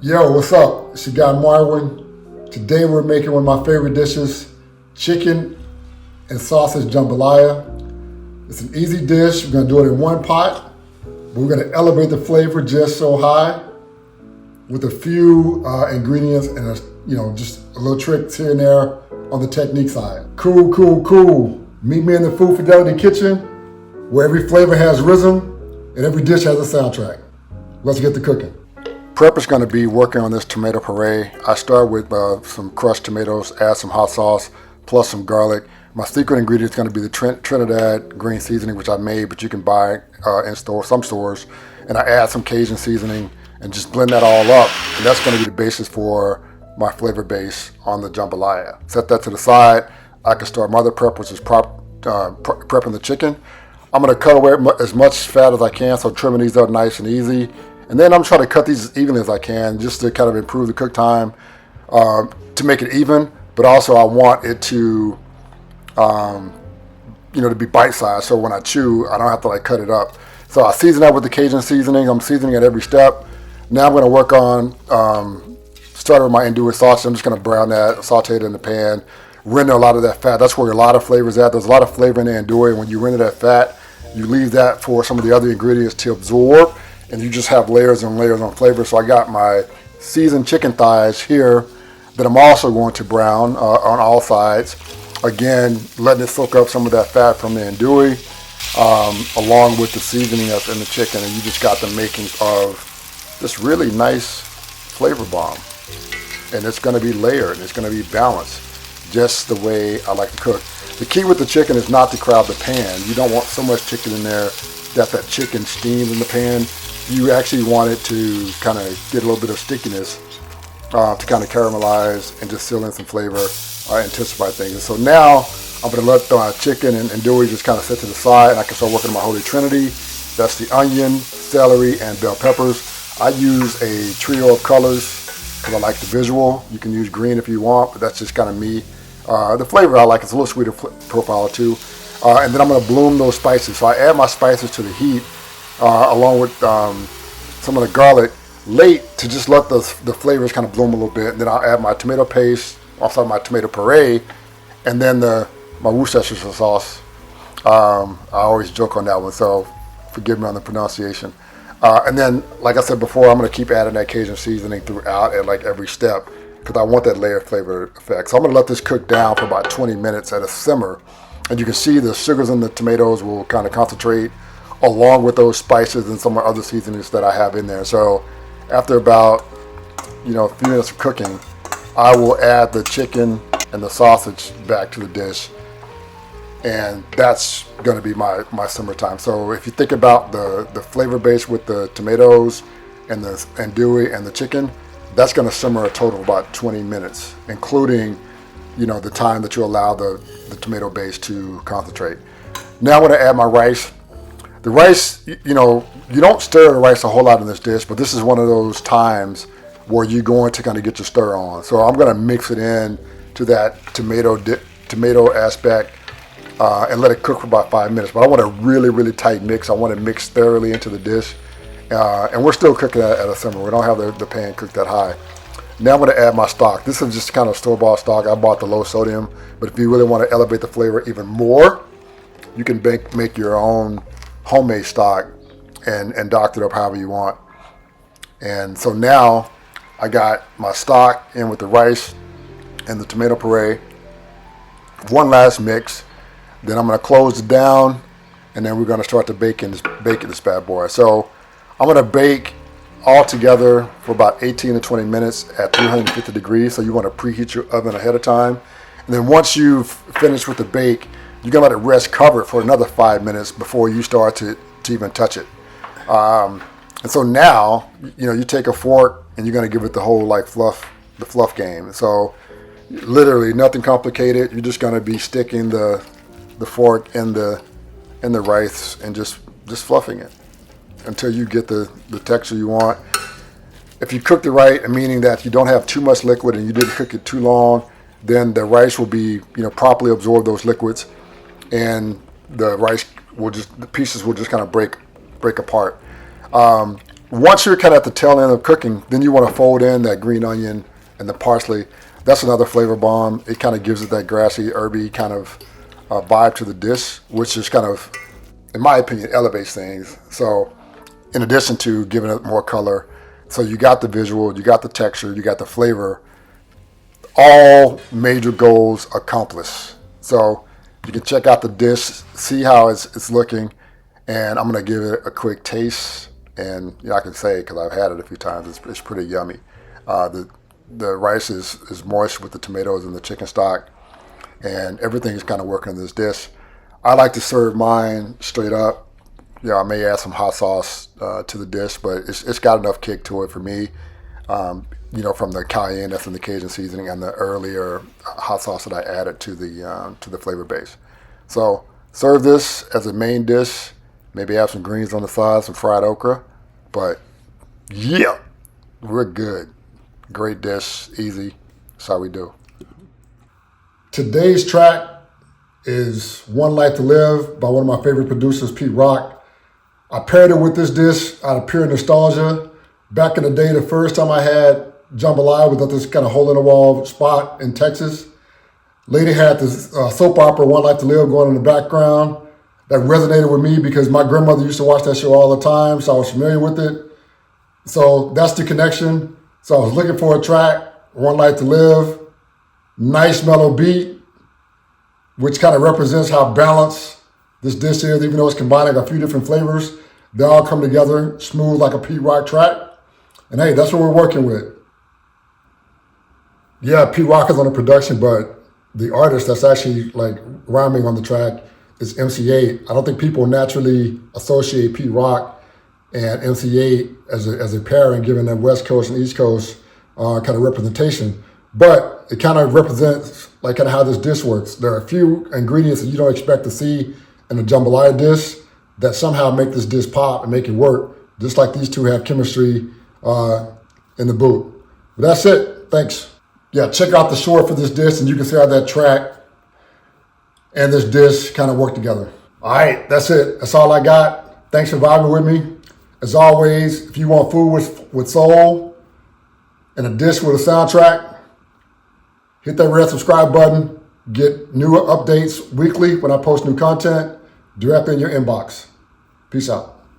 Yo, what's up? It's your guy Marwin. Today we're making one of my favorite dishes, chicken and sausage jambalaya. It's an easy dish. We're gonna do it in one pot, but we're gonna elevate the flavor just so high with a few ingredients and just a little tricks here and there on the technique side. Cool, cool, cool. Meet me in the Food Fidelity kitchen where every flavor has rhythm and every dish has a soundtrack. Let's get to cooking. Prep is going to be working on this tomato puree. I start with some crushed tomatoes, add some hot sauce, plus some garlic. My secret ingredient is going to be the Trinidad green seasoning, which I made, but you can buy in some stores. And I add some Cajun seasoning and just blend that all up. And that's going to be the basis for my flavor base on the jambalaya. Set that to the side. I can start my other prep, which is prepping the chicken. I'm going to cut away as much fat as I can, so trimming these up nice and easy. And then I'm trying to cut these as evenly as I can, just to kind of improve the cook time, to make it even. But also I want it to, to be bite-sized. So when I chew, I don't have to cut it up. So I season that with the Cajun seasoning. I'm seasoning at every step. Now I'm going to work on, starting with my Andouille sausage. I'm just going to brown that, saute it in the pan, render a lot of that fat. That's where a lot of flavor is at. There's a lot of flavor in the Andouille. When you render that fat, you leave that for some of the other ingredients to absorb. And you just have layers and layers on flavor. So I got my seasoned chicken thighs here that I'm also going to brown on all sides. Again, letting it soak up some of that fat from the andouille, along with the seasoning that's in the chicken. And you just got the makings of this really nice flavor bomb. And it's going to be layered. It's going to be balanced, just the way I like to cook. The key with the chicken is not to crowd the pan. You don't want so much chicken in there that chicken steams in the pan. You actually want it to kind of get a little bit of stickiness, to kind of caramelize and just seal in some flavor, intensify things. And so now I'm going to let the chicken and andouille just kind of sit to the side, and I can start working on my holy trinity. That's the onion, celery, and bell peppers. I use a trio of colors because I like the visual. You can use green if you want, but that's just kind of me. The flavor I like is a little sweeter profile too. And then I'm going to bloom those spices. So I add my spices to the heat, along with some of the garlic late to just let the flavors kind of bloom a little bit. And then I'll add my tomato paste, also my tomato puree, and then my Worcestershire sauce. I always joke on that one, so forgive me on the pronunciation. And then, like I said before, I'm going to keep adding that Cajun seasoning throughout at every step because I want that layered flavor effect. So I'm going to let this cook down for about 20 minutes at a simmer. And you can see the sugars in the tomatoes will kind of concentrate along with those spices and some of the other seasonings that I have in there. So after about, a few minutes of cooking, I will add the chicken and the sausage back to the dish. And that's going to be my simmer time. So if you think about the flavor base with the tomatoes and the andouille and the chicken, that's going to simmer a total of about 20 minutes, including, the time that you allow the tomato base to concentrate. Now I'm going to add my rice. The rice, you don't stir the rice a whole lot in this dish, but this is one of those times where you're going to kind of get your stir on. So I'm going to mix it in to that tomato aspect and let it cook for about 5 minutes. But I want a really, really tight mix. I want it mixed thoroughly into the dish. And we're still cooking at a simmer. We don't have the pan cooked that high. Now I'm going to add my stock. This is just kind of store-bought stock. I bought the low sodium. But if you really want to elevate the flavor even more, you can make your own homemade stock and doctor it up however you want. And so now I got my stock in with the rice and the tomato puree. One last mix. Then I'm going to close it down, and then we're going to start to bake this bad boy. So I'm going to bake all together for about 18 to 20 minutes at 350 degrees. So you want to preheat your oven ahead of time. And then once you've finished with the bake, you're going to let it rest covered for another 5 minutes before you start to even touch it. And so now, you take a fork and you're going to give it the whole the fluff game. So literally nothing complicated. You're just going to be sticking the fork in the rice and just fluffing it until you get the texture you want. If you cooked it right, meaning that you don't have too much liquid and you didn't cook it too long, then the rice will be, properly absorb those liquids, and the pieces will just kind of break apart. once you're kind of at the tail end of cooking, then you want to fold in that green onion and the parsley. That's another flavor bomb. It kind of gives it that grassy, herby kind of vibe to the dish, which is kind of, in my opinion, elevates things. So in addition to giving it more color, so you got the visual, you got the texture, you got the flavor, all major goals accomplished. So you can check out the dish, see how it's looking, and I'm going to give it a quick taste. And I can say, because I've had it a few times, it's pretty yummy. The rice is moist with the tomatoes and the chicken stock, and everything is kind of working in this dish. I like to serve mine straight up. I may add some hot sauce to the dish, but it's got enough kick to it for me. From the cayenne that's in the Cajun seasoning and the earlier hot sauce that I added to the flavor base. So serve this as a main dish. Maybe have some greens on the side, some fried okra. But yeah, we're good. Great dish, easy. That's how we do. Today's track is One Life to Live by one of my favorite producers, Pete Rock. I paired it with this dish out of pure nostalgia. Back in the day, the first time I had jambalaya was at this kind of hole-in-the-wall spot in Texas. Lady had this soap opera, One Life to Live, going in the background. That resonated with me because my grandmother used to watch that show all the time, so I was familiar with it. So that's the connection. So I was looking for a track, One Life to Live, nice mellow beat, which kind of represents how balanced this dish is, even though it's combining a few different flavors. They all come together smooth like a Pete Rock track. And hey, that's what we're working with. Yeah, Pete Rock is on the production, but the artist that's actually like rhyming on the track is MC8. I don't think people naturally associate Pete Rock and MC8 as a pairing, given them West Coast and East Coast kind of representation. But it kind of represents like kind of how this dish works. There are a few ingredients that you don't expect to see in a jambalaya dish that somehow make this dish pop and make it work, just like these two have chemistry in the booth. But that's it. Thanks. Yeah, check out the short for this dish, and you can see how that track and this dish kind of work together. All right, that's it. That's all I got. Thanks for vibing with me. As always, if you want food with soul and a dish with a soundtrack, hit that red subscribe button. Get new updates weekly when I post new content directly in your inbox. Peace out.